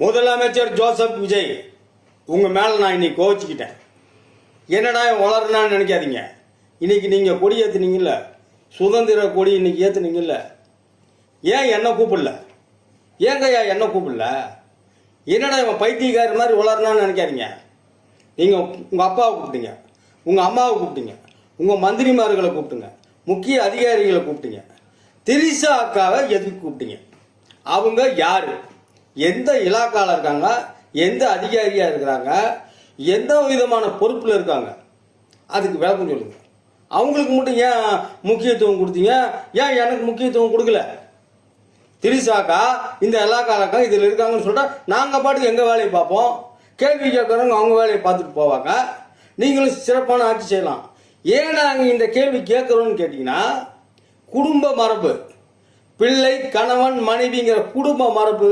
முதலமைச்சர் ஜோசப் விஜய் உங்கள் மேலே நான் இன்னைக்கு கோச்சிக்கிட்டேன். என்னடா வளரனான்னு நினைக்காதீங்க. இன்னைக்கு நீங்கள் கொடி ஏற்றுனீங்கல்ல, சுதந்திர கொடி இன்னைக்கு ஏற்றுனீங்கல்ல, ஏன் என்ன கூப்பிடல? ஏங்கய்யா என்ன கூப்பிடல? என்னடா இவன் பைத்தியக்கார மாதிரி வளரனான்னு நினைக்காதீங்க. நீங்கள் உங்கள் அப்பாவை கூப்பிட்டீங்க, உங்கள் அம்மாவை கூப்பிட்டீங்க, உங்கள் மந்திரிமார்களை கூப்பிட்டுங்க, முக்கிய அதிகாரிகளை கூப்பிட்டீங்க. திரிசா அக்காவை எதுக்கு கூப்பிட்டீங்க? அவங்க யார்? எந்த இலாக்காவில் இருக்காங்க? எந்த அதிகாரியாக இருக்கிறாங்க? எந்த விதமான பொறுப்பில் இருக்காங்க? அதுக்கு விளக்கம் சொல்லுங்கள். அவங்களுக்கு மட்டும் ஏன் முக்கியத்துவம் கொடுத்தீங்க? ஏன் எனக்கு முக்கியத்துவம் கொடுக்கல? திரிசாக்கா இந்த இலாக்காலக்கா இதில் இருக்காங்கன்னு சொல்லிட்டா நாங்கள் பாட்டுக்கு எங்கள் வேலையை பார்ப்போம். கேள்வி கேட்குறவங்க அவங்க வேலையை பார்த்துட்டு போவாங்க. நீங்களும் சிறப்பான ஆட்சி செய்யலாம். ஏன் நாங்கள் இந்த கேள்வி கேட்குறோன்னு கேட்டிங்கன்னா, குடும்ப மரபு, பிள்ளை கணவன் மனைவிங்கிற குடும்ப மரபு